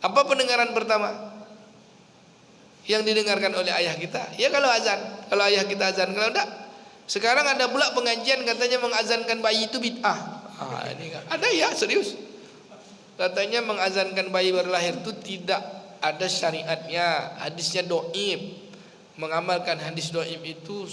Apa pendengaran pertama yang didengarkan oleh ayah kita? Ya kalau azan, kalau ayah kita azan. Kalau enggak, sekarang ada pula pengajian katanya mengazankan bayi itu bid'ah. Ini kan ada ya, serius. Katanya mengazankan bayi baru lahir itu tidak ada syariatnya, hadisnya dhaif. Mengamalkan hadis dhaif itu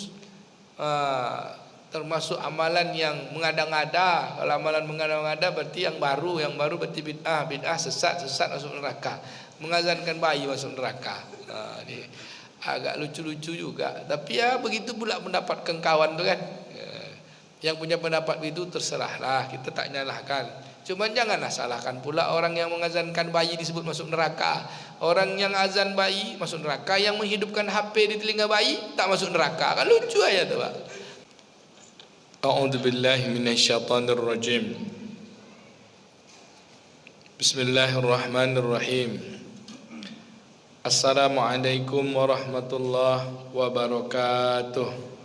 termasuk amalan yang mengada-ngada. Kalau amalan mengada-ngada berarti yang baru berarti bid'ah, sesat masuk neraka. Mengazankan bayi masuk neraka. Ini agak lucu-lucu juga. Tapi ya begitu pula pendapat kawan tu kan. Yang punya pendapat itu terserahlah, kita tak nyalahkan. Cuman janganlah salahkan pula orang yang mengazankan bayi disebut masuk neraka. Orang yang azan bayi masuk neraka, yang menghidupkan HP di telinga bayi tak masuk neraka. Kan lucu aja tu, Pak. A'udzu billahi minasyaitonir rajim. Bismillahirrahmanirrahim. Assalamualaikum warahmatullahi wabarakatuh.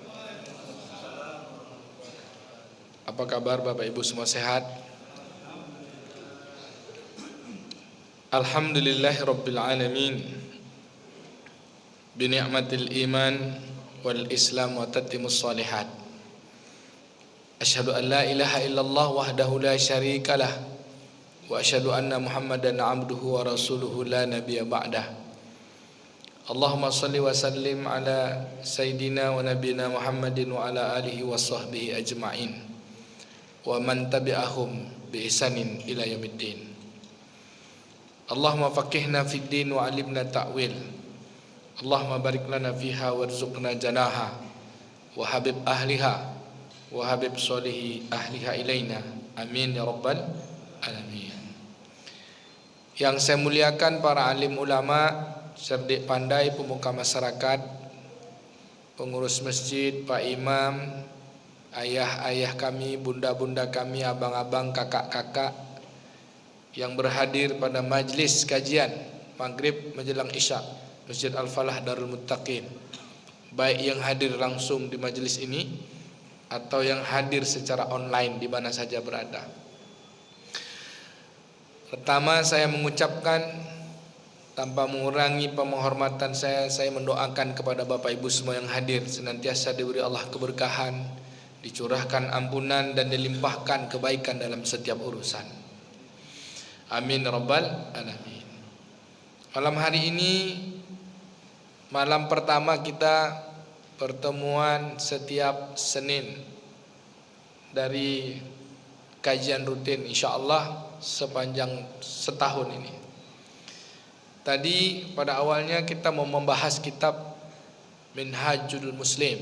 Apa kabar Bapak Ibu semua, sehat? Alhamdulillahirabbil alamin. Bi ni'matil iman wal islam wa tatimmus shalihat. Asyhadu an la ilaha illallah wahdahu la syarikalah wa asyhadu anna Muhammadan abduhu wa rasuluhu la nabiyya ba'dah. Allahumma salli wa sallim ala sayyidina wa nabiyina Muhammadin wa ala alihi wa sahbihi ajma'in wa man tabi'ahum bi ihsanin ila yaumiddin. Allahumma faqihna fid din wa alimna ta'wil. Allahumma barik lana fiha warzuqna janaha wa habib ahliha wa habib solihi ahliha ilaina. Amin ya rabbal alamin. Yang saya muliakan para alim ulama, cerdik pandai, pemuka masyarakat, pengurus masjid, Pak Imam, ayah-ayah kami, bunda-bunda kami, abang-abang, kakak-kakak yang berhadir pada majlis kajian maghrib menjelang isya Masjid Al-Falah Darul Muttaqin, baik yang hadir langsung di majlis ini atau yang hadir secara online di mana saja berada. Pertama, saya mengucapkan tanpa mengurangi penghormatan saya mendoakan kepada Bapak Ibu semua yang hadir senantiasa diberi Allah keberkahan, dicurahkan ampunan dan dilimpahkan kebaikan dalam setiap urusan. Amin rabbal alamin. Malam hari ini malam pertama kita pertemuan setiap Senin dari kajian rutin insyaallah sepanjang setahun ini. Tadi pada awalnya kita mau membahas kitab Minhajul Muslim,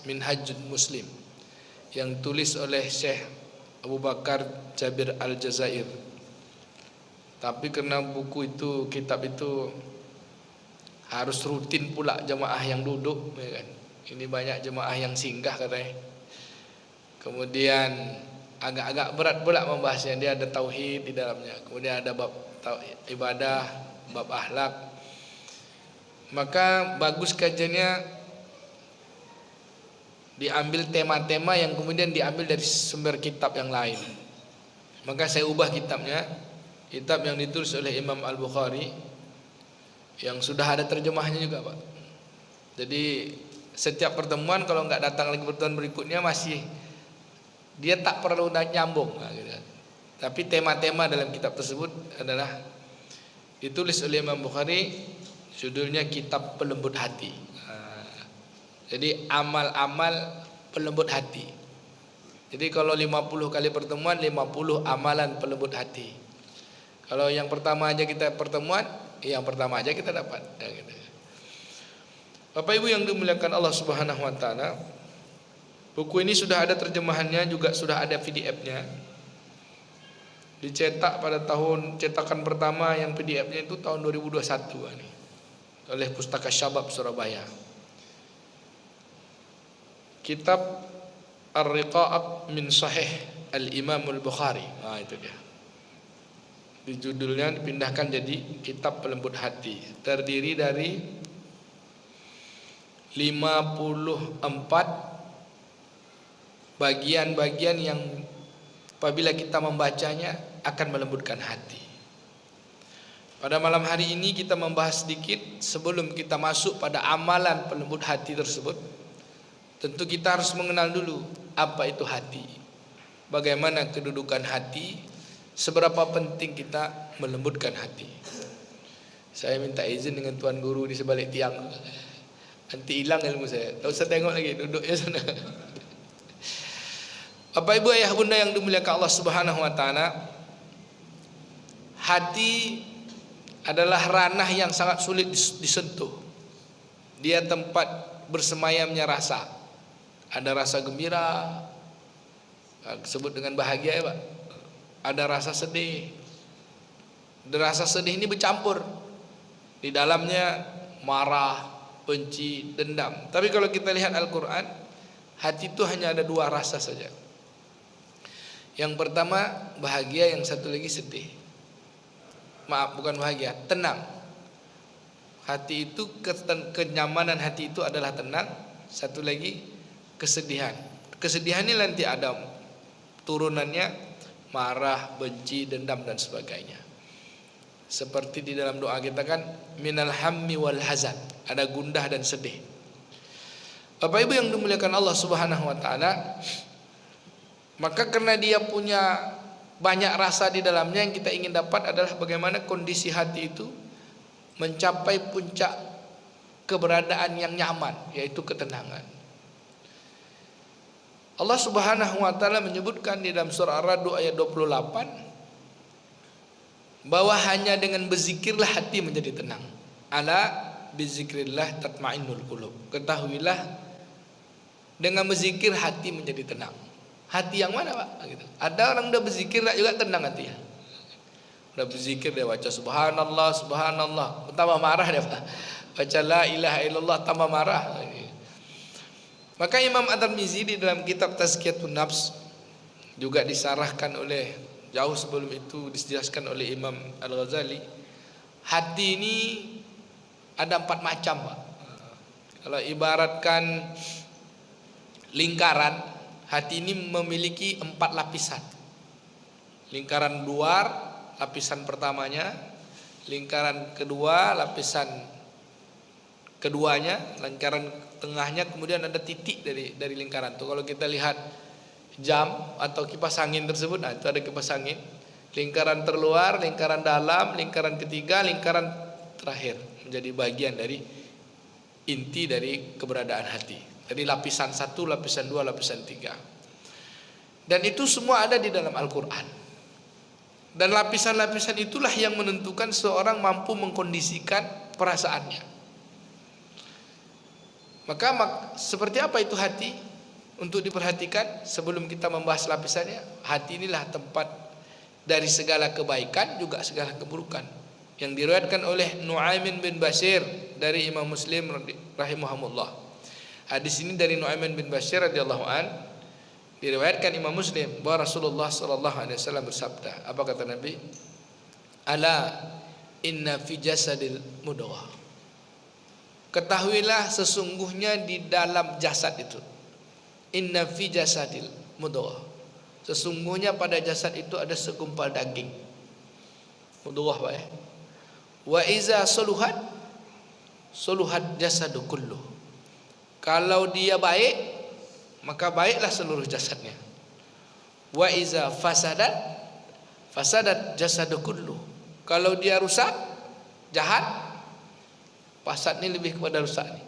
Minhajul Muslim yang tulis oleh Syekh Abu Bakar Jabir Al-Jazair. Tapi karena buku itu, kitab itu harus rutin pula jemaah yang duduk, ya kan? Ini banyak jemaah yang singgah katanya. Kemudian agak-agak berat pula membahasnya. Dia ada tauhid di dalamnya. Kemudian ada bab ibadah, bab akhlak. Maka bagus kajiannya diambil tema-tema yang kemudian diambil dari sumber kitab yang lain. Maka saya ubah kitabnya. Kitab yang ditulis oleh Imam Al-Bukhari yang sudah ada terjemahnya juga, Pak. Jadi setiap pertemuan kalau enggak datang lagi pertemuan berikutnya masih dia tak perlu nyambung, gitu. Tapi tema-tema dalam kitab tersebut adalah ditulis oleh Imam Bukhari, judulnya Kitab Pelembut Hati. Jadi amal-amal pelembut hati. Jadi kalau 50 kali pertemuan, 50 amalan pelembut hati. Kalau yang pertama aja kita pertemuan, yang pertama aja kita dapat. Ya, gitu. Bapak Ibu yang dimuliakan Allah Subhanahu Wa Taala, buku ini sudah ada terjemahannya, juga sudah ada PDF-nya. Dicetak pada tahun cetakan pertama yang PDF-nya itu tahun 2021 nih, oleh Pustaka Syabab Surabaya. Kitab Ar-Riqa'ab min Sahih Al-Imam Al-Bukhari. Itu dia. Di judulnya dipindahkan jadi Kitab Pelembut Hati. Terdiri dari 54 bagian-bagian yang apabila kita membacanya akan melembutkan hati. Pada malam hari ini kita membahas sedikit sebelum kita masuk pada amalan pelembut hati tersebut. Tentu kita harus mengenal dulu apa itu hati, bagaimana kedudukan hati, seberapa penting kita melembutkan hati. Saya minta izin dengan Tuan Guru di sebalik tiang, nanti hilang ilmu saya. Tak usah tengok lagi, duduknya sana. Bapak Ibu ayah bunda yang dimuliakan Allah Subhanahu wa taala, hati adalah ranah yang sangat sulit disentuh. Dia tempat bersemayamnya rasa. Ada rasa gembira, disebut dengan bahagia ya Pak. Ada rasa sedih. Dan rasa sedih ini bercampur. Di dalamnya marah, benci, dendam. Tapi kalau kita lihat Al-Quran, hati itu hanya ada dua rasa saja. Yang pertama bahagia, yang satu lagi sedih. Maaf, bukan bahagia, tenang. Hati itu, kenyamanan hati itu adalah tenang. Satu lagi kesedihan. Kesedihan ini nanti ada turunannya marah, benci, dendam dan sebagainya. Seperti di dalam doa kita kan, minal hammi wal hazan, ada gundah dan sedih. Bapak Ibu yang dimuliakan Allah Subhanahu wa taala, maka karena dia punya banyak rasa di dalamnya, yang kita ingin dapat adalah bagaimana kondisi hati itu mencapai puncak keberadaan yang nyaman, yaitu ketenangan. Allah Subhanahu wa taala menyebutkan di dalam surah Ar-Ra'd ayat 28 bahwa hanya dengan berzikirlah hati menjadi tenang. Ala bizikrillah tatmainnul qulub. Ketahuilah dengan berzikir hati menjadi tenang. Hati yang mana Pak? Gitu. Ada orang udah berzikir juga tenang hatinya. Udah berzikir dia baca subhanallah, subhanallah, tambah marah dia Pak. Baca la ilaha illallah tambah marah. Maka Imam At-Tirmizi di dalam kitab Tazkiyatun Nafs, juga disarahkan oleh, jauh sebelum itu dijelaskan oleh Imam Al-Ghazali, hati ini ada 4 macam Pak. Kalau ibaratkan lingkaran, hati ini memiliki 4 lapisan. Lingkaran luar, lapisan pertamanya. Lingkaran kedua, lapisan keduanya. Lingkaran tengahnya, kemudian ada titik dari lingkaran itu. Kalau kita lihat jam atau kipas angin tersebut, nah itu ada kipas angin. Lingkaran terluar, lingkaran dalam, lingkaran ketiga, lingkaran terakhir. Menjadi bagian dari inti dari keberadaan hati. Jadi lapisan 1, lapisan 2, lapisan 3. Dan itu semua ada di dalam Al-Quran. Dan lapisan-lapisan itulah yang menentukan seorang mampu mengkondisikan perasaannya. Maka seperti apa itu hati? Untuk diperhatikan sebelum kita membahas lapisannya. Hati inilah tempat dari segala kebaikan juga segala keburukan. Yang diriwayatkan oleh Nu'aimin bin Bashir dari Imam Muslim rahimahumullah. Hadis ini dari Nu'aimin bin Bashir radhiyallahu an, diriwayatkan Imam Muslim bahwa Rasulullah sallallahu alaihi wasallam bersabda. Apa kata Nabi? Ala inna fi jasadil mudghah. Ketahuilah sesungguhnya di dalam jasad itu. Inna fi jasadil mudghah. Sesungguhnya pada jasad itu ada segumpal daging. Mudghah Pak ya. Wa iza suluhat jasadu kulluh. Kalau dia baik, maka baiklah seluruh jasadnya. Wa iza fasadat jasadu kulluh. Kalau dia rusak, jahat, fasad ini lebih kepada rusak nih,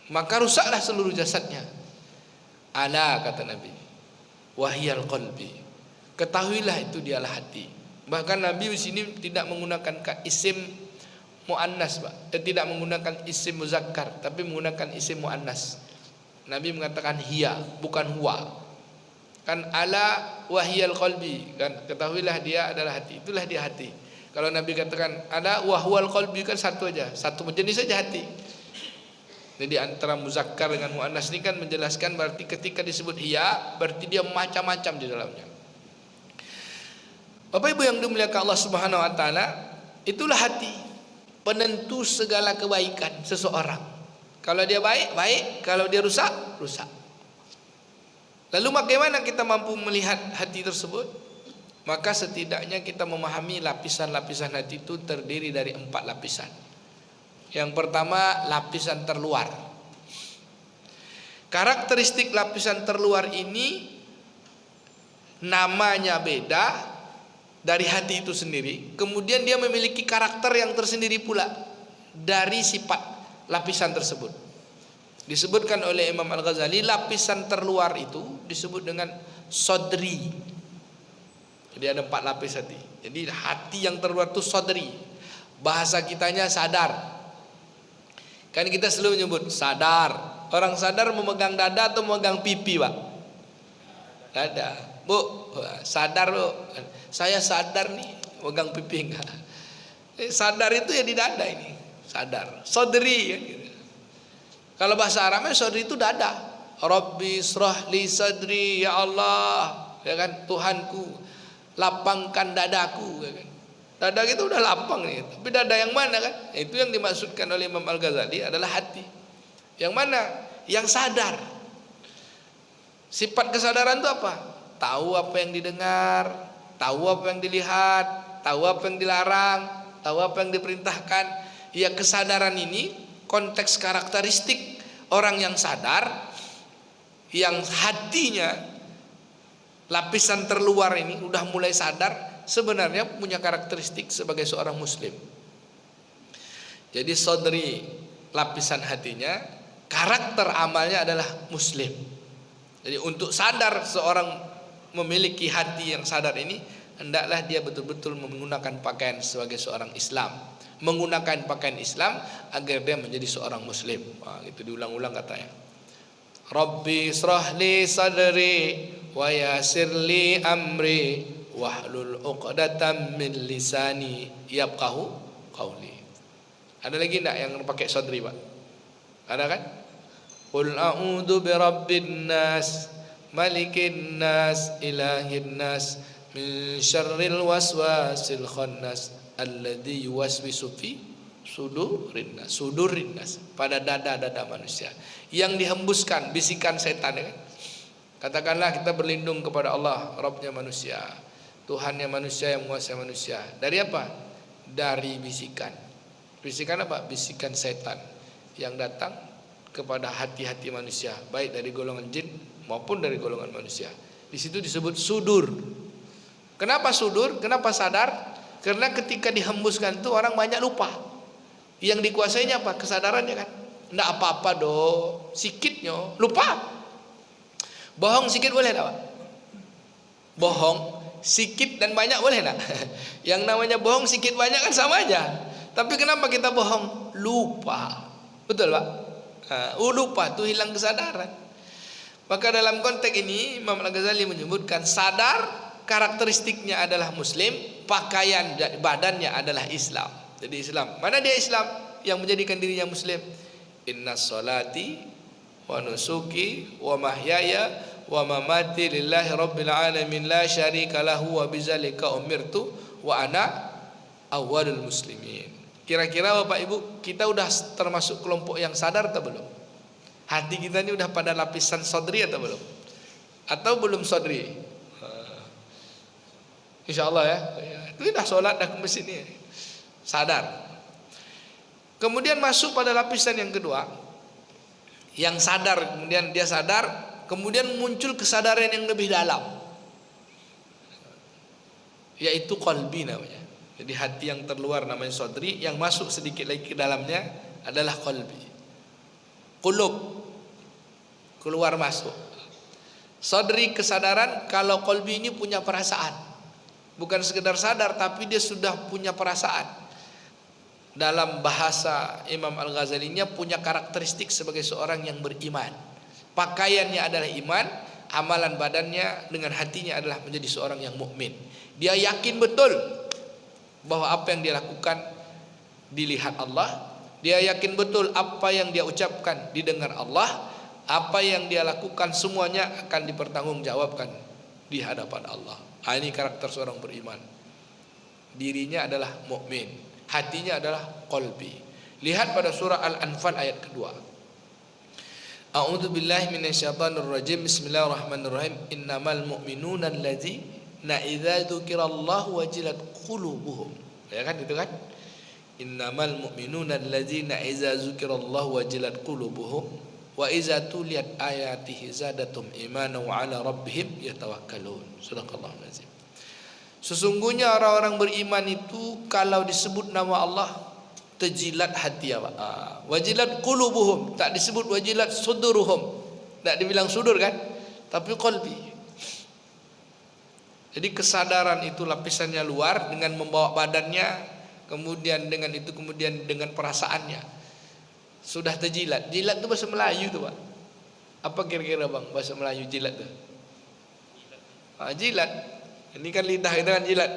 maka rusaklah seluruh jasadnya. Ala kata Nabi, wahyal qalbi. Ketahuilah itu dialah hati. Bahkan Nabi di sini tidak menggunakan isim muannas, Pak. Tidak menggunakan isim muzakkar, tapi menggunakan isim muannas. Nabi mengatakan hiya, bukan huwa. Kan ala wahyal qalbi, kan ketahuilah dia adalah hati. Itulah dia hati. Kalau Nabi katakan ala wahwal qalbi, kan satu aja, satu jenis saja hati. Jadi antara muzakkar dengan muannas ini kan menjelaskan berarti ketika disebut hiya berarti dia macam-macam di dalamnya. Bapak Ibu yang dimuliakan Allah Subhanahu wa taala, itulah hati, penentu segala kebaikan seseorang. Kalau dia baik, baik, kalau dia rusak, rusak. Lalu bagaimana kita mampu melihat hati tersebut? maka setidaknya kita memahami lapisan-lapisan hati itu terdiri dari 4 lapisan. Yang pertama, lapisan terluar. Karakteristik lapisan terluar ini namanya beda dari hati itu sendiri. Kemudian dia memiliki karakter yang tersendiri pula dari sifat lapisan tersebut. Disebutkan oleh Imam Al-Ghazali, lapisan terluar itu disebut dengan sodri. Jadi ada 4 lapis hati. Jadi hati yang terluar itu sodri. Bahasa kitanya sadar. Kan kita selalu menyebut sadar. Orang sadar memegang dada atau memegang pipi, Pak? Dada. Bu, sadar Bu. Saya sadar nih, megang pipi enggak. Sadar itu ya di dada ini. Sadar. Sodri kan gitu. Kalau bahasa Arabnya sodri itu dada. Rabbi israh li sadri, ya Allah. Ya kan, Tuhanku, lapangkan dadaku, ya kan. Dada kita udah lapang nih. Tapi dada yang mana kan? Itu yang dimaksudkan oleh Imam Al-Ghazali adalah hati. Yang mana? Yang sadar. Sifat kesadaran itu apa? Tahu apa yang didengar, tahu apa yang dilihat, tahu apa yang dilarang, tahu apa yang diperintahkan. Ya, kesadaran ini konteks karakteristik orang yang sadar, yang hatinya lapisan terluar ini udah mulai sadar, sebenarnya punya karakteristik sebagai seorang muslim. Jadi sodri, lapisan hatinya, karakter amalnya adalah muslim. Jadi untuk sadar seorang memiliki hati yang sadar ini, hendaklah dia betul-betul menggunakan pakaian sebagai seorang Islam, menggunakan pakaian Islam agar dia menjadi seorang muslim. Itu diulang-ulang katanya. Rabbi israh li sadri wa yassir li amri wahlul 'uqdatam min lisani yafqahu qawli. Ada lagi enggak yang pakai sadri, Pak? Ada kan? Qul a'udzu birabbin nas malikin nas ilahin nas min syarril waswasil khannas alladzi yuwaswisu fi sudurin nas, pada dada-dada manusia yang dihembuskan bisikan setan, ya kan? Katakanlah kita berlindung kepada Allah, Rabbnya manusia, Tuhannya manusia yang menguasai manusia. Dari apa? Dari bisikan. Bisikan apa? Bisikan setan yang datang kepada hati-hati manusia, baik dari golongan jin maupun dari golongan manusia. Di situ disebut sudur. Kenapa sudur? Kenapa sadar? Karena ketika dihembuskan itu orang banyak lupa. Yang dikuasainya apa? Kesadarannya kan. Nggak apa-apa dong, sikitnya lupa. Bohong sikit boleh tak, Pak? Bohong sikit dan banyak boleh tak? Yang namanya bohong sikit banyak kan sama aja. Tapi kenapa kita bohong? Lupa. Betul, Pak? Lupa itu hilang kesadaran. Maka dalam konteks ini Imam Al-Ghazali menyebutkan sadar karakteristiknya adalah muslim, pakaian badannya adalah Islam. Jadi Islam. Mana dia Islam yang menjadikan dirinya muslim? Innas salati wa nusuki wa mahyaya wa mamati lillahi rabbil alamin la syarika lahu wa bidzalika umirtu wa ana awwalul muslimin. Kira-kira Bapak Ibu, kita udah termasuk kelompok yang sadar atau belum? Hati kita ini udah pada lapisan sodri atau belum? Atau belum sodri? Insya Allah ya. Itu udah sholat dah ke masjid ini. Sadar. Kemudian masuk pada lapisan yang kedua, yang sadar. Kemudian dia sadar, kemudian muncul kesadaran yang lebih dalam, yaitu qalbi namanya. Jadi hati yang terluar namanya sodri, yang masuk sedikit lagi ke dalamnya adalah qalbi. Qulub, keluar masuk. Sodri kesadaran, kalau qalbi ini punya perasaan. Bukan sekedar sadar, tapi dia sudah punya perasaan. Dalam bahasa Imam Al-Ghazalinya punya karakteristik sebagai seorang yang beriman. Pakaiannya adalah iman, amalan badannya dengan hatinya adalah menjadi seorang yang mukmin. Dia yakin betul bahwa apa yang dia lakukan dilihat Allah. Dia yakin betul apa yang dia ucapkan didengar Allah. Apa yang dia lakukan semuanya akan dipertanggungjawabkan di hadapan Allah. Ini karakter seorang beriman. Dirinya adalah mukmin, hatinya adalah qalbi. Lihat pada surah Al-Anfal ayat kedua. A'udzu billahi minasyaitonir rajim. Bismillahirrahmanirrahim. Innamal mu'minuna alladzina na idza dzukirallahu wajilat qulubuhum. Ya kan itu kan? Innamal mu'minuna alladzina idza dzukirallahu wajilat qulubuhum wa idza tuliyat ayatihi zadatum imanan wa ala rabbihim yatawakkalun. Sadaqallahul azim. Sesungguhnya orang-orang beriman itu kalau disebut nama Allah terjilat hati apa? Wajilat qulubuhum, tak disebut wajilat suduruhum. Tak dibilang sudur kan? Tapi qalbi. Jadi kesadaran itu lapisannya luar dengan membawa badannya, kemudian dengan itu kemudian dengan perasaannya sudah terjilat. Jilat itu bahasa Melayu tuh, Pak. Apa kira-kira Bang bahasa Melayu jilat tuh? Jilat. Ini kan lidah kita kan jilat.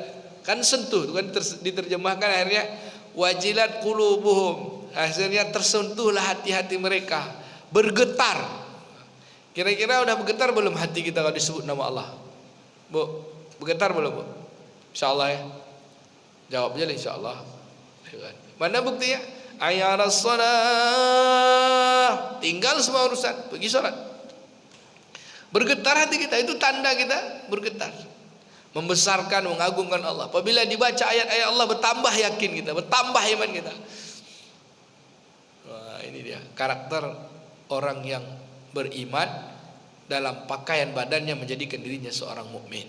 Kan sentuh, itu kan diterjemahkan akhirnya wajilat qulubuhum. Akhirnya tersentuhlah hati-hati mereka, bergetar. Kira-kira udah bergetar belum hati kita kalau disebut nama Allah? Bu, bergetar belum, Bu? Insyaallah ya. Jawab aja lah insyaallah. Mana buktinya? Ayaras shalah. Tinggal semua urusan, pergi salat. Bergetar hati kita, itu tanda kita bergetar. Membesarkan, mengagungkan Allah. Apabila dibaca ayat-ayat Allah bertambah yakin kita, bertambah iman kita. Wah, ini dia karakter orang yang beriman dalam pakaian badannya menjadikan dirinya seorang mukmin.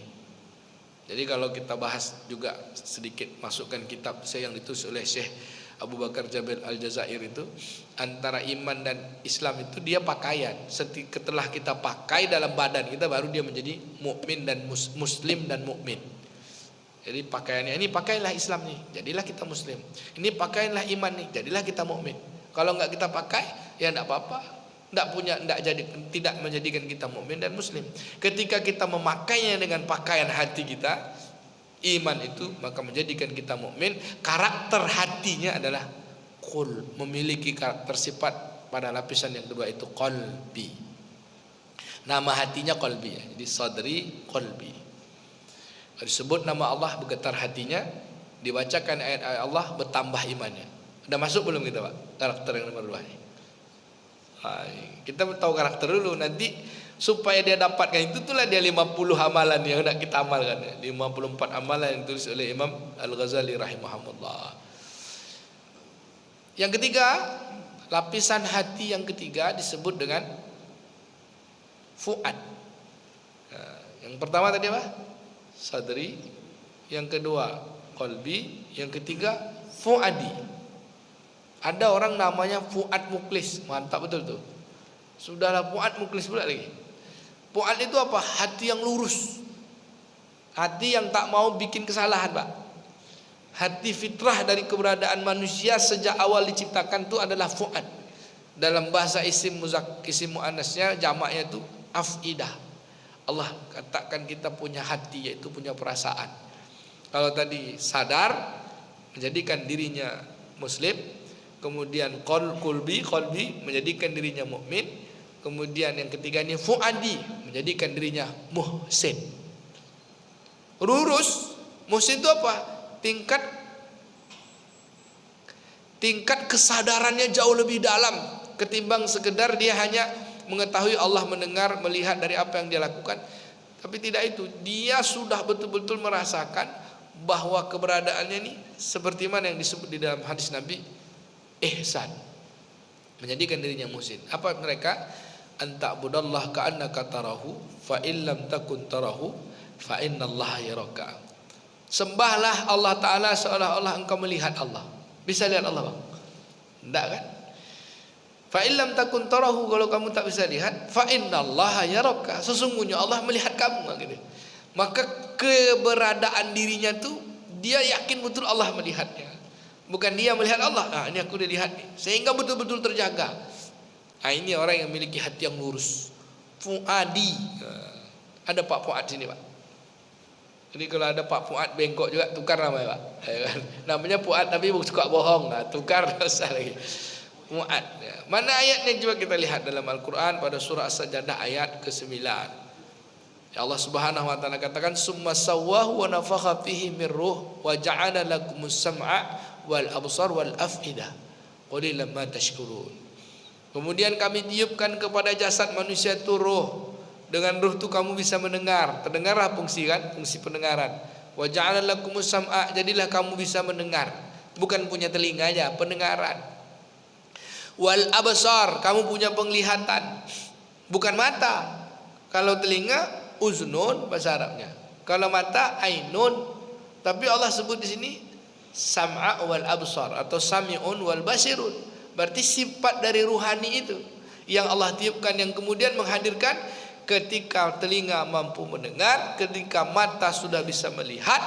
Jadi kalau kita bahas juga sedikit masukkan kitab saya yang ditulis oleh Syekh Abu Bakar Jabir Al-Jazair itu, antara iman dan Islam itu dia pakaian. Setelah kita pakai dalam badan kita baru dia menjadi mukmin dan muslim dan mukmin. Jadi pakaiannya ini pakailah Islam nih, jadilah kita muslim. Ini pakailah iman nih, jadilah kita mukmin. Kalau enggak kita pakai ya enggak apa-apa. Tidak menjadikan kita mukmin dan muslim. Ketika kita memakainya dengan pakaian hati kita, iman itu, maka menjadikan kita mukmin. Karakter hatinya adalah memiliki karakter sifat pada lapisan yang kedua itu qalbi. Nama hatinya qalbi ya. Jadi sadri qalbi. Disebut nama Allah bergetar hatinya, dibacakan ayat-ayat Allah bertambah imannya. Udah masuk belum kita, Pak? Karakter yang nomor 2 ini. Kita tahu karakter dulu, nanti supaya dia dapatkan itu itulah dia 50 amalan yang nak kita amalkan, 54 amalan yang ditulis oleh Imam Al-Ghazali rahimahullah. Yang ketiga, lapisan hati yang ketiga disebut dengan fuad. Yang pertama tadi apa? Sadri. Yang kedua qalbi. Yang ketiga fuadi. Ada orang namanya Fuad Muklis, mantap betul tuh. Sudahlah Fuad Muklis pula lagi. Fuad itu apa? Hati yang lurus, hati yang tak mau bikin kesalahan, Pak. Hati fitrah dari keberadaan manusia sejak awal diciptakan itu adalah fuad. Dalam bahasa isim muannasnya jamaknya itu afidah. Allah katakan kita punya hati, yaitu punya perasaan. Kalau tadi sadar menjadikan dirinya muslim, kemudian qalbi menjadikan dirinya mukmin, kemudian yang ketiga ini fuadi menjadikan dirinya muhsin. Lurus. Muhsin itu apa? Tingkat kesadarannya jauh lebih dalam ketimbang sekedar dia hanya mengetahui Allah mendengar, melihat dari apa yang dia lakukan. Tapi tidak itu, dia sudah betul-betul merasakan bahwa keberadaannya ini seperti mana yang disebut di dalam hadis Nabi, ihsan, menjadikan dirinya muhsin. Apa mereka? Anta'budallah ka'annaka tarahu fa illam takun tarahu fa innallaha yaraka. Sembahlah Allah Ta'ala seolah-olah engkau melihat Allah. Bisa lihat Allah, Bang? Tidak kan? Fa illam takun tarahu, kalau kamu tak bisa lihat, fa innallaha yaraka, sesungguhnya Allah melihat kamu gitu. Maka keberadaan dirinya tuh dia yakin betul Allah melihatnya. Bukan dia melihat Allah, ini aku udah lihat nih, sehingga betul-betul terjaga. Ini orang yang memiliki hati yang lurus. Fuadi. Ada Pak Fuad sini, Pak. Jadi kalau ada Pak Fuad bengkok juga, tukar namanya, Pak. Namanya Fuad tapi suka bohong, tukar usah lagi. Fuad. Mana ayatnya juga kita lihat dalam Al-Quran pada surah As-Sajdah ayat ke-9. Ya Allah Subhanahu wa taala katakan summa sawwahu wa nafakha fihi min ruh wa ja'ala lakumus sam'a wal absar wal afidah qalilan ma tashkurun. Kemudian kami tiupkan kepada jasad manusia itu ruh, Dengan ruh tu kamu bisa mendengar. Terdengarlah fungsi kan, fungsi pendengaran. Wa ja'ala lakumus sam'a, jadilah kamu bisa mendengar. Bukan punya telinga aja, pendengaran. Wal absar, kamu punya penglihatan. Bukan mata. Kalau telinga uznun bahasa Arabnya. Kalau mata ainun. Tapi Allah sebut di sini sam'a wal absar atau sami'un wal basirun. Berarti sifat dari ruhani itu yang Allah tiupkan, yang kemudian menghadirkan ketika telinga mampu mendengar, ketika mata sudah bisa melihat,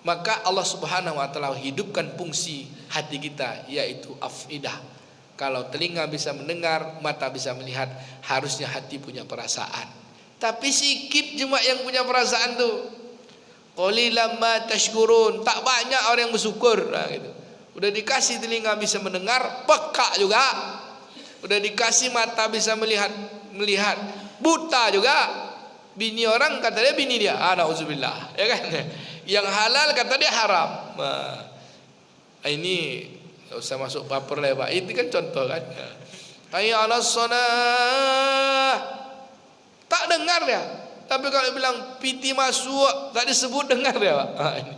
maka Allah Subhanahu wa taala hidupkan fungsi hati kita, yaitu afidah. Kalau telinga bisa mendengar, mata bisa melihat, harusnya hati punya perasaan. Tapi sikit cuma yang punya perasaan tuh. Qalilan ma tashkurun, tak banyak orang yang bersyukur. Nah, gitu. Udah dikasih telinga bisa mendengar, peka juga. Udah dikasih mata bisa melihat, buta juga. Bini orang kata dia bini dia. Na'udzubillah, ya kan? Yang halal kata dia haram. Nah, ini enggak usah masuk baper lah, Pak. Itu kan contoh kan. Hayya 'alas shalah. Tak dengar dia. Tapi kalau bilang piti masuk, tak disebut dengar dia, Pak.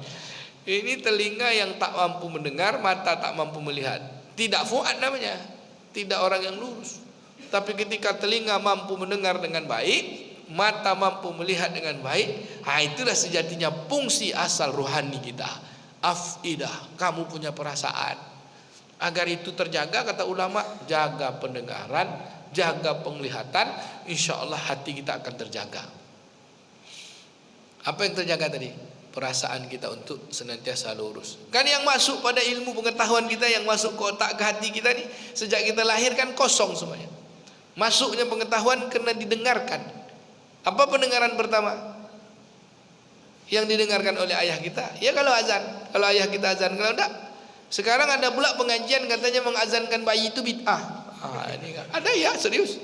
Ini telinga yang tak mampu mendengar, mata tak mampu melihat. Tidak fuad namanya, tidak orang yang lurus. Tapi ketika telinga mampu mendengar dengan baik, mata mampu melihat dengan baik, itulah sejatinya fungsi asal rohani kita. Afidah, kamu punya perasaan. Agar itu terjaga, kata ulama, jaga pendengaran, jaga penglihatan, insya Allah hati kita akan terjaga. Apa yang terjaga tadi? Perasaan kita untuk senantiasa lurus. Kan yang masuk pada ilmu pengetahuan kita, yang masuk ke otak ke hati kita nih, sejak kita lahir kan kosong semuanya. Masuknya pengetahuan karena didengarkan. Apa pendengaran pertama yang didengarkan oleh ayah kita? Ya kalau azan. Kalau ayah kita azan, kalau enggak. Sekarang ada pula pengajian katanya mengazankan bayi itu bid'ah. Ini kan ada ya, serius.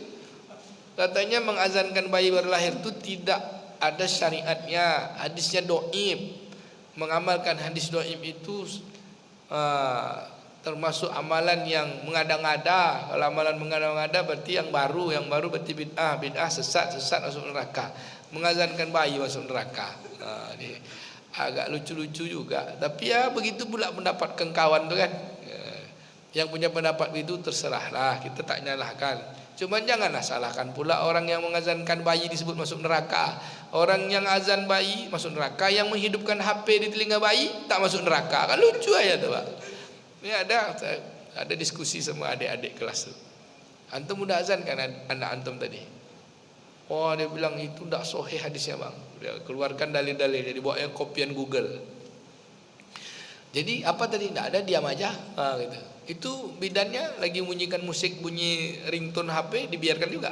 Katanya mengazankan bayi baru lahir itu tidak ada syariatnya, hadisnya doib. Mengamalkan hadis doib itu termasuk amalan yang mengada-ngada. Kalau amalan mengada-ngada berarti yang baru berarti bid'ah, sesat masuk neraka. Mengazankan bayi masuk neraka. Ini agak lucu-lucu juga. Tapi ya begitu pula pendapat kawan tu kan. Yang punya pendapat itu terserahlah, kita tak nyalahkan. Cuman janganlah salahkan pula orang yang mengazankan bayi disebut masuk neraka. Orang yang azan bayi masuk neraka, yang menghidupkan HP di telinga bayi tak masuk neraka. Kan lucu aja tuh, Pak. Ini ada diskusi sama adik-adik kelas tuh. Antum udah azan kan anak antum tadi? Oh, dia bilang itu tak sahih hadisnya, Bang. Dia keluarkan dalil-dalil, jadi bawa kopian Google. Jadi apa tadi? Tidak ada, diam aja. Gitu. Itu bidannya lagi bunyikan musik, bunyi ringtone HP, dibiarkan juga.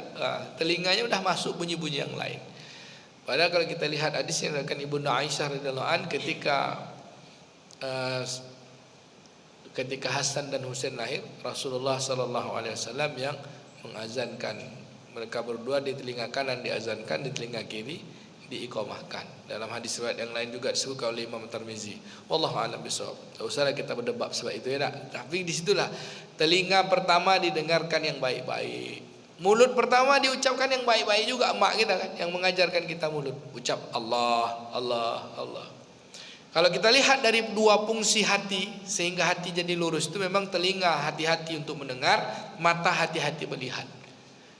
Telinganya udah masuk bunyi-bunyi yang lain. Padahal kalau kita lihat hadis yang diriwayatkan Ibnu Aisyah radhiyallahu an ketika Hasan dan Husain lahir, Rasulullah sallallahu alaihi wasallam yang mengazankan. Mereka berdua di telinga kanan diazankan, di telinga kiri diiqamahkan. Dalam hadis riwayat yang lain juga disebutkan oleh Imam Tirmizi. Wallahu a'lam bishawab. Tak usahlah kita berdebat sebab itu ya tak. Tapi disitulah telinga pertama didengarkan yang baik-baik. Mulut pertama diucapkan yang baik-baik juga, mak kita kan yang mengajarkan kita mulut. Ucap Allah, Allah, Allah. Kalau kita lihat dari dua fungsi hati sehingga hati jadi lurus, itu memang telinga hati-hati untuk mendengar, mata hati-hati melihat.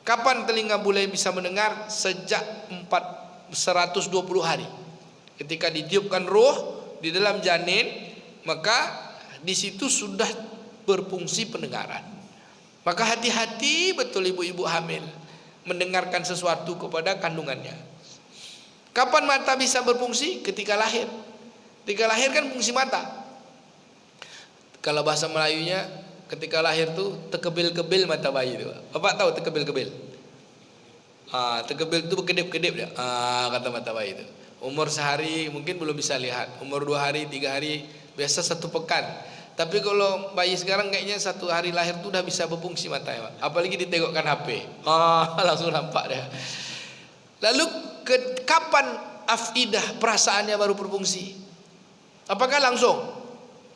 Kapan telinga mulai bisa mendengar? Sejak 120 hari. Ketika ditiupkan ruh di dalam janin, maka di situ sudah berfungsi pendengaran. Maka hati-hati betul ibu-ibu hamil mendengarkan sesuatu kepada kandungannya. Kapan mata bisa berfungsi? Ketika lahir. Ketika lahir kan fungsi mata. Kalau bahasa Melayunya, ketika lahir tuh tekebil-kebil mata bayi itu. Bapak tahu tekebil-kebil? Tekebil itu berkedip-kedip dia. Kata mata bayi itu. Umur sehari mungkin belum bisa lihat. Umur 2 hari, 3 hari, biasa 1 pekan. Tapi kalau bayi sekarang kayaknya 1 hari lahir tuh udah bisa berfungsi matanya, Pak. Apalagi ditengokkan HP. Langsung nampak dia. Lalu kapan afidah perasaannya baru berfungsi? Apakah langsung?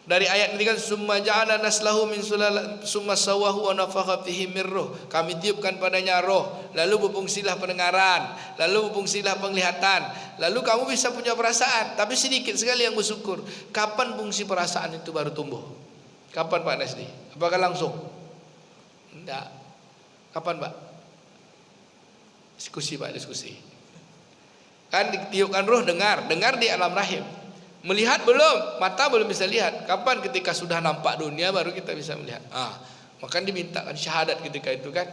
Dari ayat ini kan summa ja'ala naslahu min sulal summa sawahu wa nafakha fihi min ruh. Kami tiupkan padanya roh, lalu berfungsilah pendengaran, lalu berfungsilah penglihatan, lalu kamu bisa punya perasaan. Tapi sedikit sekali yang bersyukur. Kapan fungsi perasaan itu baru tumbuh? Kapan Pak Nasdi? Apakah langsung? Tidak. Kapan Pak? Diskusi Pak, diskusi. Kan ditiupkan roh, dengar di alam rahim. Melihat belum, mata belum bisa lihat. Kapan? Ketika sudah nampak dunia baru kita bisa melihat. Maka dimintakan syahadat ketika itu kan.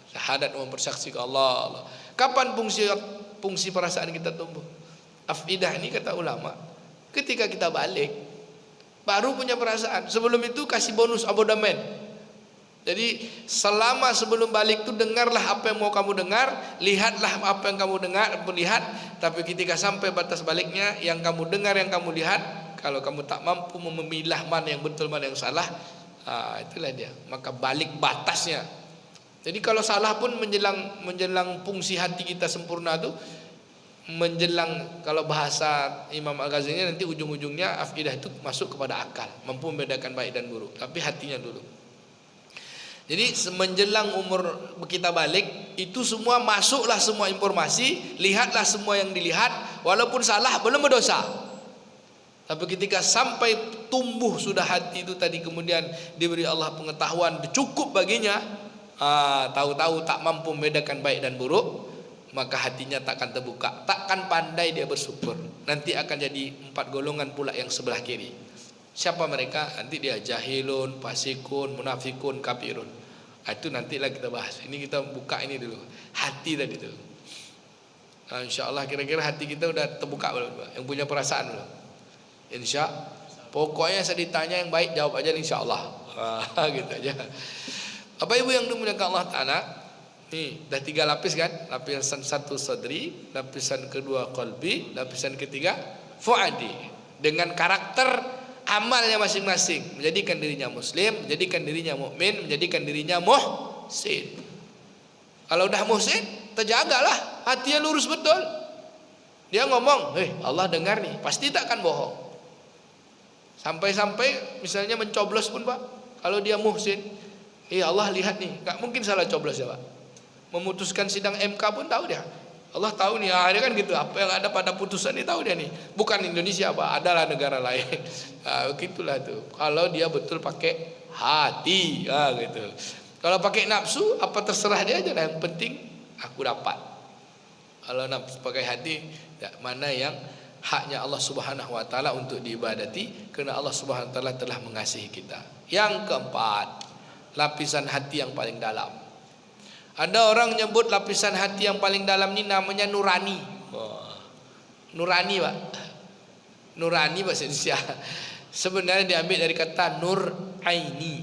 Syahadat mempersaksikan Allah. Kapan fungsi perasaan kita tumbuh? Afidah ini kata ulama, ketika kita balik baru punya perasaan. Sebelum itu kasih bonus abodamen. Jadi selama sebelum balik itu dengarlah apa yang mau kamu dengar, lihatlah apa yang kamu dengar, melihat. Tapi ketika sampai batas baliknya, yang kamu dengar, yang kamu lihat, kalau kamu tak mampu memilah mana yang betul, mana yang salah, itulah dia. Maka balik batasnya. Jadi kalau salah pun menjelang fungsi hati kita sempurna tuh, menjelang, kalau bahasa Imam Al-Ghazali nanti ujung-ujungnya afidah itu masuk kepada akal, mampu membedakan baik dan buruk, tapi hatinya dulu. Jadi menjelang umur kita balik itu semua masuklah semua informasi, lihatlah semua yang dilihat, walaupun salah belum berdosa. Tapi ketika sampai tumbuh sudah hati itu tadi, kemudian diberi Allah pengetahuan cukup baginya, tahu-tahu tak mampu membedakan baik dan buruk, maka hatinya takkan terbuka, takkan pandai dia bersyukur. Nanti akan jadi 4 golongan pula yang sebelah kiri. Siapa mereka? Nanti dia jahilun, fasikun, munafikun, kafirun. Itu nantilah kita bahas. Ini kita buka ini dulu. Hati tadi dulu. InsyaAllah kira-kira hati kita udah terbuka belum? Yang punya perasaan belum? Pokoknya saya ditanya yang baik jawab aja insyaAllah. Gitu aja. Bapak Ibu yang dimuliakan Allah Ta'ala, nih dah 3 lapis kan? Lapisan 1 sadri, lapisan kedua qalbi, lapisan ketiga fuadi. Dengan karakter amalnya masing-masing, menjadikan dirinya muslim, menjadikan dirinya mukmin, menjadikan dirinya muhsin. Kalau udah muhsin, terjagalah hatinya lurus betul. Dia ngomong, Allah dengar nih, pasti tak akan bohong. Sampai-sampai misalnya mencoblos pun Pak, kalau dia muhsin, Allah lihat nih, gak mungkin salah coblos ya Pak. Memutuskan sidang MK pun tahu dia. Allah tahu nih, dia kan gitu. Apa yang ada pada putusan ini tahu dia nih. Bukan Indonesia Pak, adalah negara lain. Begitulah tuh. Kalau dia betul pakai hati, gitu. Kalau pakai nafsu, apa terserah dia aja. Yang penting aku dapat. Kalau nafsu pakai hati, mana yang haknya Allah Subhanahu Wa Taala untuk diibadati, karena Allah Subhanahu Wa Taala telah mengasihi kita. Yang keempat, lapisan hati yang paling dalam. Ada orang nyebut lapisan hati yang paling dalam ini namanya nurani. Nurani Pak. Nurani bahasa Indonesia. Sebenarnya diambil dari kata nur aini.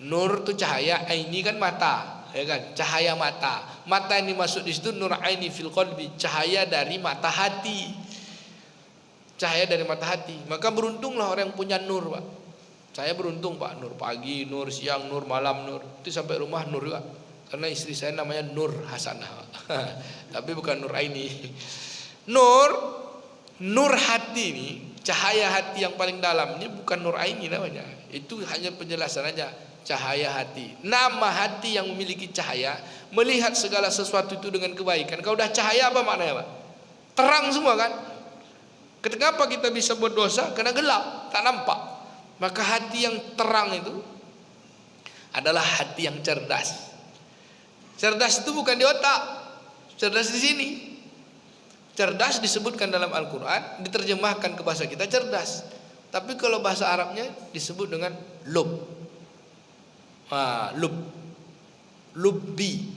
Nur itu cahaya, aini kan mata, ya kan? Cahaya mata. Mata yang dimaksud di situ nur aini fil qalbi, cahaya dari mata hati. Cahaya dari mata hati. Maka beruntunglah orang yang punya nur, Pak. Saya beruntung Pak, nur pagi, nur siang, nur malam, nur. Itu sampai rumah nur juga. Karena istri saya namanya Nur Hasanah. Tapi bukan Nur Aini. Nur hati ini, cahaya hati yang paling dalam ini bukan Nur Aini namanya. Itu hanya penjelasan aja, cahaya hati. Nama hati yang memiliki cahaya, melihat segala sesuatu itu dengan kebaikan. Kalau udah cahaya apa maknanya Pak? Terang semua kan? Kenapa kita bisa buat dosa? Karena gelap, tak nampak. Maka hati yang terang itu adalah hati yang cerdas. Cerdas itu bukan di otak, cerdas di sini. Cerdas disebutkan dalam Al-Quran, diterjemahkan ke bahasa kita cerdas. Tapi kalau bahasa Arabnya disebut dengan lub. Lubbi.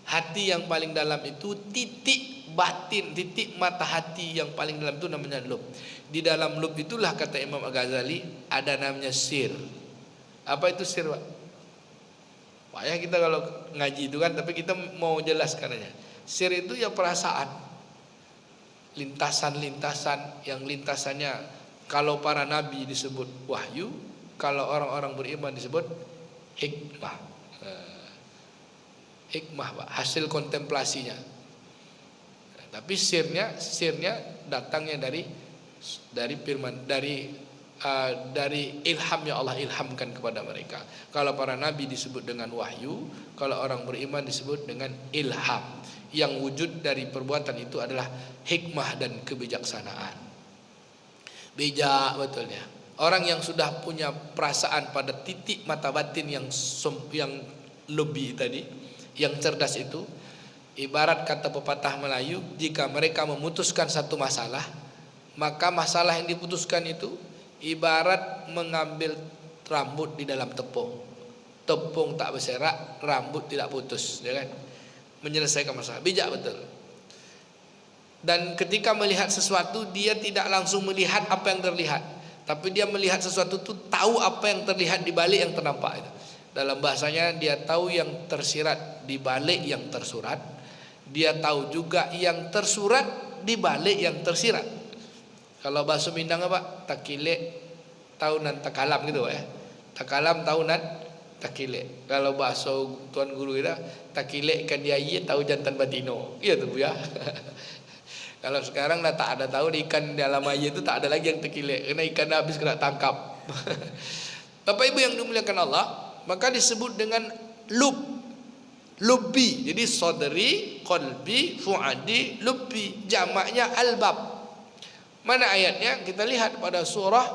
Hati yang paling dalam itu titik batin, titik mata hati yang paling dalam itu namanya lub. Di dalam lub itulah kata Imam Al-Ghazali ada namanya sir. Apa itu sir Pak? Payah kita kalau ngaji itu kan, tapi kita mau jelaskan aja. Sir itu ya perasaan, lintasan-lintasan yang lintasannya kalau para nabi disebut wahyu, kalau orang-orang beriman disebut hikmah. Hikmah Pak, hasil kontemplasinya. Tapi sirnya datangnya dari firman, dari dari ilham yang Allah ilhamkan kepada mereka. Kalau para nabi disebut dengan wahyu, kalau orang beriman disebut dengan ilham. Yang wujud dari perbuatan itu adalah hikmah dan kebijaksanaan. Bijak betulnya. Orang yang sudah punya perasaan pada titik mata batin yang lebih tadi, yang cerdas itu, ibarat kata pepatah Melayu, jika mereka memutuskan satu masalah, maka masalah yang diputuskan itu ibarat mengambil rambut di dalam tepung. Tepung tak berserak, rambut tidak putus, ya kan? Menyelesaikan masalah. Bijak betul. Dan ketika melihat sesuatu, dia tidak langsung melihat apa yang terlihat, tapi dia melihat sesuatu itu tahu apa yang terlihat di balik yang ternampak itu. Dalam bahasanya, dia tahu yang tersirat di balik yang tersurat. Dia tahu juga yang tersurat di balik yang tersirat. Kalau bahasa Minang apa? Takilek tahunan takalam gitu ya. Takalam tahunan takilek. Kalau bahasa tuan guru kita, takilek ikan diayi tahu jantan batino. Iya tuh ya. Kalau sekarang dah tak ada tahu ikan dalam air itu tak ada lagi yang takilek, karena ikan habis kena tangkap. Bapak Ibu yang dimuliakan Allah, maka disebut dengan lubbi. Jadi sodri, qalbi, fuadi, lubbi. Jamaknya albab. Mana ayatnya? Kita lihat pada surah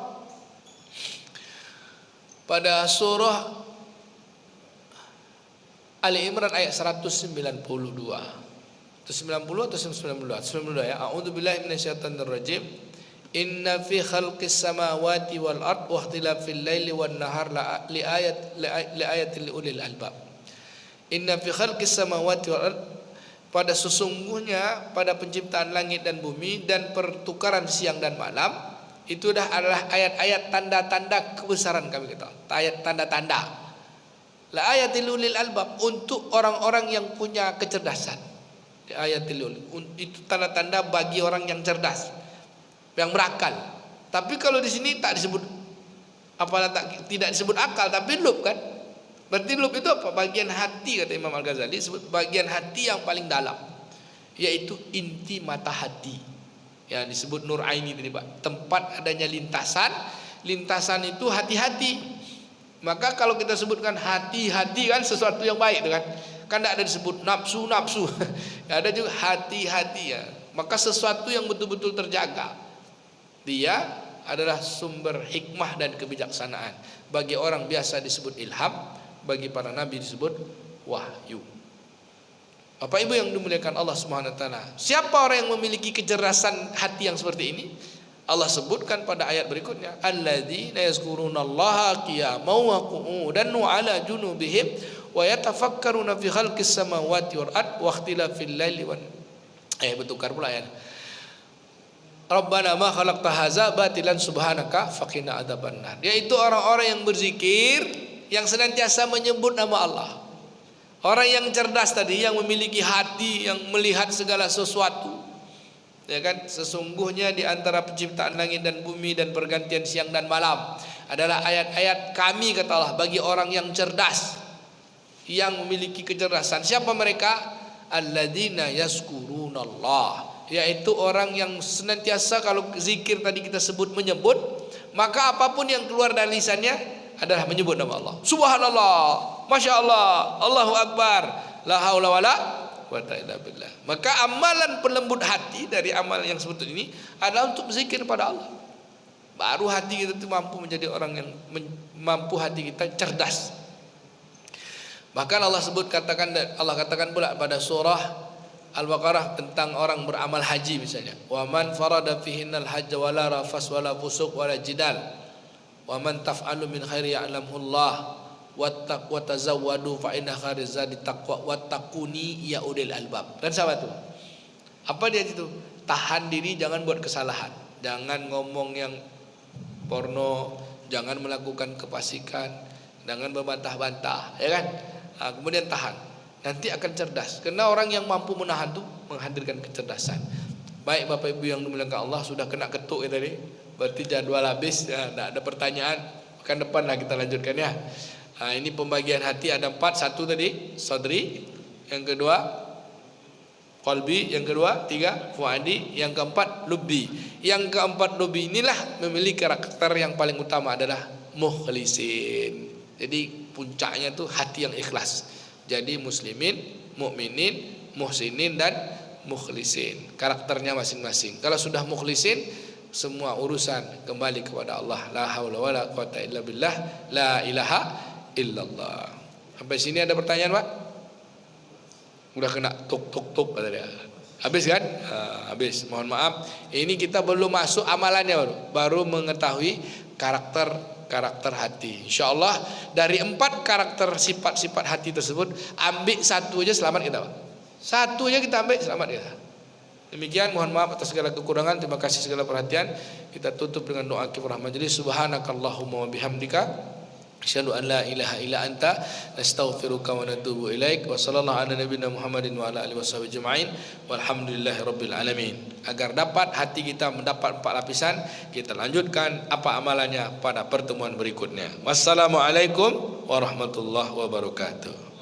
Ali Imran ayat 192. Itu 90 atau 92? 92 ya. A'udzubillahi minasyaitonir rajim. Inna fi khalqis samawati wal ard wa ikhtilafil laili wan nahar li ayatin li ulil albab. Inna fi khalqis samawati wal ard, pada sesungguhnya pada penciptaan langit dan bumi dan pertukaran siang dan malam, itu adalah ayat-ayat tanda-tanda kebesaran kami kata. Ayat tanda-tanda. La ayatil ulil albab, untuk orang-orang yang punya kecerdasan. Ayatil ulil, itu tanda-tanda bagi orang yang cerdas, yang berakal. Tapi kalau di sini tak disebut tidak disebut akal, tapi lub kan? Berarti lub itu apa? Bagian hati, kata Imam Al-Ghazali, disebut bagian hati yang paling dalam, yaitu inti mata hati. Yang disebut nur aini tadi Pak. Tempat adanya lintasan itu hati-hati. Maka kalau kita sebutkan hati-hati kan sesuatu yang baik itu kan. Kan tidak ada disebut nafsu. Ada juga hati-hati ya. Maka sesuatu yang betul-betul terjaga. Dia adalah sumber hikmah dan kebijaksanaan. Bagi orang biasa disebut ilham, bagi para nabi disebut wahyu. Bapak Ibu yang dimuliakan Allah Subhanahu wa taala, siapa orang yang memiliki kecerdasan hati yang seperti ini? Allah sebutkan pada ayat berikutnya, alladzina yazkurunallaha qiyaman wa qu'udan wa 'ala junubihim wa yatafakkaruna fi khalqis samawati wal ard wa ikhtilafil laili wan bertukar pula ayat. Rabbana ma khalaqta hadza batilan subhanaka faqina adzabannar. Yaitu orang-orang yang berzikir, yang senantiasa menyebut nama Allah. Orang yang cerdas tadi, yang memiliki hati yang melihat segala sesuatu. Ya kan, sesungguhnya di antara penciptaan langit dan bumi dan pergantian siang dan malam adalah ayat-ayat kami, kata Allah, bagi orang yang cerdas, yang memiliki kecerdasan. Siapa mereka? Alladzina yazkurunallah, yaitu orang yang senantiasa, kalau zikir tadi kita sebut menyebut, maka apapun yang keluar dari lisannya adalah menyebut nama Allah. Subhanallah, Masya Allah, Allahu Akbar, la haula wala quwwata illa billah. Maka amalan pelembut hati dari amal yang sebut ini adalah untuk berzikir pada Allah. Baru hati kita itu mampu menjadi orang yang mampu hati kita cerdas. Bahkan Allah katakan pula pada surah Al-Baqarah tentang orang beramal haji misalnya. Wa man farada fihinnal hajj wala rafas wala fusuq wala jidal. Wa man taf'alu min khairi ya'lamullah wa tazawwadu fa inna khairaz zadi taqwa wattaquni ya ulil albab. Dan sahabat itu, apa dia itu? Tahan diri, jangan buat kesalahan, jangan ngomong yang porno, jangan melakukan kefasikan, jangan membantah-bantah, ya kan? Kemudian tahan, nanti akan cerdas. Karena orang yang mampu menahan itu menghadirkan kecerdasan. Baik Bapak Ibu yang dimuliakan Allah, sudah kena ketuk ya tadi. Berarti jadwal habis, ya, tidak ada pertanyaan. Pekan depan lah kita lanjutkan ya. Ini pembagian hati ada 4. 1 tadi sodri, yang kedua qalbi, yang kedua, tiga, fuadi, yang keempat, lubbi. Yang keempat lubbi inilah memiliki karakter yang paling utama adalah mukhlisin. Jadi puncaknya itu hati yang ikhlas. Jadi muslimin, mukminin, muhsinin dan mukhlisin. Karakternya masing-masing. Kalau sudah mukhlisin, semua urusan kembali kepada Allah. La haula wala quwata illa billah, la ilaha illallah. Sampai sini ada pertanyaan, Pak? Udah kena tuk kata dia. Habis kan? Habis. Mohon maaf. Ini kita belum masuk amalannya, baru mengetahui karakter hati. InsyaAllah dari 4 karakter sifat-sifat hati tersebut, ambil satu aja selamat kita, Pak. Satu aja kita ambil selamat kita. Demikian, mohon maaf atas segala kekurangan. Terima kasih segala perhatian. Kita tutup dengan doa kifaraha majelis. Subhanakallahumma wa bihamdika asyhadu an la ilaha illa anta nastaghfiruka wa natubu ilaik. Wa sallallahu ala nabiyina Muhammadin wa ala alihi washabihi ajma'in. Walhamdulillahi rabbil alamin. Agar dapat hati kita mendapat 4 lapisan, kita lanjutkan apa amalannya pada pertemuan berikutnya. Wassalamualaikum warahmatullahi wabarakatuh.